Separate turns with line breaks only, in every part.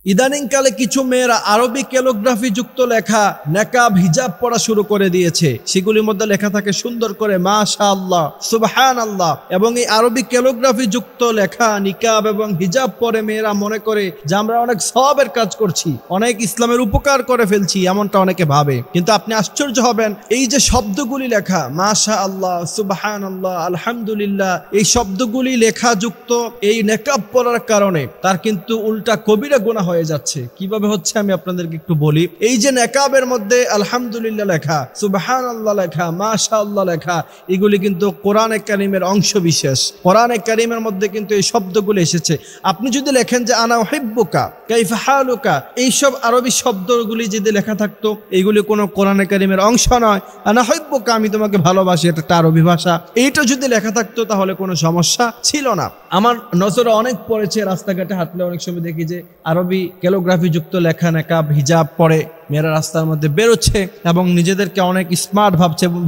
ইদানিংকালে কিছু মেয়েরা আরবি ক্যালিগ্রাফি যুক্ত লেখা নেকাব হিজাব পড়া শুরু করে দিয়েছে। সেগুলির মধ্যে লেখা থাকে সুন্দর করে মাশাআল্লাহ, সুবহানাল্লাহ। এবং এই আরবি ক্যালিগ্রাফি যুক্ত লেখা নিকাব এবং হিজাব পরে মেয়েরা মনে করে যে আমরা অনেক সওয়াবের কাজ করছি, অনেক ইসলামের উপকার করে ফেলছি, এমনটা অনেকে ভাবে। কিন্তু আপনি আশ্চর্য হবেন, এই যে শব্দগুলি লেখা মাশাআল্লাহ, সুবহানাল্লাহ, আলহামদুলিল্লাহ, এই শব্দগুলি লেখা যুক্ত এই নেকাব পরার কারণে তার কিন্তু উল্টা কবিরা গুনাহ হয়ে যাচ্ছে। কিভাবে হচ্ছে আমি আপনাদেরকে একটু বলি। এই যে নেকাবের মধ্যে আলহামদুলিল্লাহ লেখা, সুবহানাল্লাহ লেখা, মাশাআল্লাহ লেখা, এগুলি কিন্তু কোরআনে কারীমের অংশ বিশেষ। কোরআনে কারীমের মধ্যে কিন্তু এই শব্দগুলো এসেছে। আপনি যদি লেখেন যে আনা উহিব্বুকা, কাইফা হালুকা, এইসব আরবি শব্দগুলি যদি লেখা থাকতো, এগুলি কোনো কোরআনে কারীমের অংশ নয়। আনা উহিব্বুকা, আমি তোমাকে ভালোবাসি, এটা একটা আরবি ভাষা। এইটা যদি লেখা থাকতো তাহলে কোনো সমস্যা ছিল না। আমার নজরে অনেক পড়েছে, রাস্তাঘাটে হাঁটলে অনেক সময় দেখি যে আরবি ক্যালিগ্রাফি যুক্ত লেখা নেকাব হিজাব পরে মেয়েরা রাস্তার মধ্যে বেরোচ্ছে এবং নিজেদেরকে অনেক স্মার্ট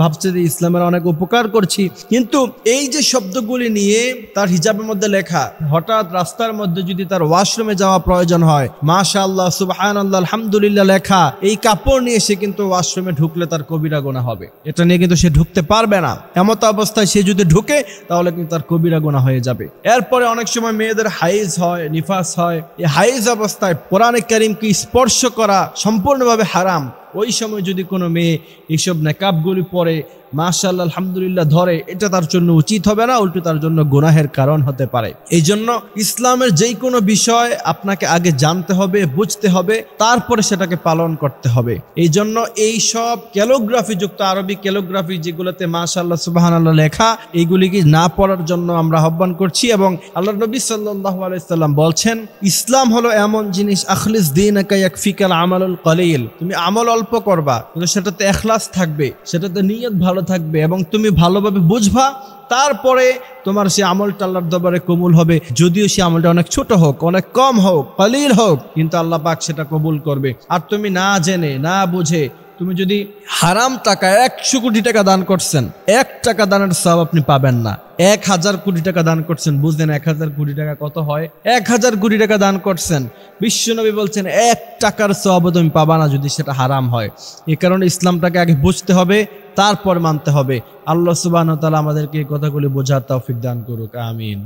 ভাবছে যে ইসলামের অনেক উপকার করছি। কিন্তু এই যে শব্দগুলি নিয়ে তার হিজাবের মধ্যে লেখা, হঠাৎ রাস্তার মধ্যে যদি তার ওয়াশরুমে যাওয়া প্রয়োজন হয়, মাশাআল্লাহ, সুবহানাল্লাহ, আলহামদুলিল্লাহ লেখা এই কাপড় নিয়ে সে কিন্তু ওয়াশরুমে ঢুকলে তার কবিরা গুনাহ হবে। এটা নিয়ে কিন্তু সে ঢুকতে পারবে না। এমত অবস্থায় সে যদি ঢুকে তাহলে কিন্তু তার কবিরা গুনাহ হয়ে যাবে। এরপরে অনেক সময় মেয়েদের হাইজ হয়, নিফাস হয়। এই হাইজ অবস্থায় কোরআনে কারীমকে স্পর্শ করা সম্পূর্ণভাবে হারাম। ওই সময় যদি কোনো মেয়ে এইসব নেকাবগুলি পরে মাশাআল্লাহ, আলহামদুলিল্লাহ ধরে, এটা তার জন্য উচিত হবে না, উল্টো তার জন্য গুনাহের কারণ হতে পারে। এই জন্য ইসলামের যেই কোনো বিষয় আপনাকে আগে জানতে হবে, বুঝতে হবে, তারপরে সেটাকে পালন করতে হবে। এই জন্য এই সব ক্যালিগ্রাফি যুক্ত আরবি ক্যালিগ্রাফি যেগুলোতে মাশাআল্লাহ, সুবহানাল্লাহ লেখা, এইগুলিকে না পড়ার জন্য আমরা আহ্বান করছি। এবং আল্লাহর নবী সাল্লাল্লাহু আলাইহি সাল্লাম বলছেন, ইসলাম হলো এমন জিনিস, আখলিস দীনাকা ইয়াকফিকাল আমালুল কলিল, তুমি আমল অল্প করবা কিন্তু সেটাতে ইখলাস থাকবে, সেটাতে নিয়ত ভালো থাকবে এবং তুমি ভালোভাবে বুঝবা, তারপরে তোমার সে আমলটা আল্লাহর দরবারে কবুল হবে। যদিও সে আমলটা অনেক ছোট হোক, অনেক কম হোক, কলিল হোক, কিন্তু আল্লাহ পাক সেটা কবুল করবে। আর তুমি না জেনে না বুঝে তুমি যদি হারাম টাকা 100 কোটি টাকা দান করছেন, 1 টাকা দানের সওয়াব আপনি পাবেন না। 1000 কোটি টাকা দান করছেন, বুঝলেন 1000 কোটি টাকা কত হয়? 1000 কোটি টাকা দান করছেন, বিশ্বনবী বলছেন 1 টাকার সওয়াব তুমি পাবা না যদি সেটা হারাম হয়। এই কারণে ইসলামটাকে আগে বুঝতে হবে, তারপর মানতে হবে। আল্লাহ সুবহানাহু ওয়া তাআলা আমাদেরকে এই কথাগুলি বোঝার তৌফিক দান করুক, আমিন।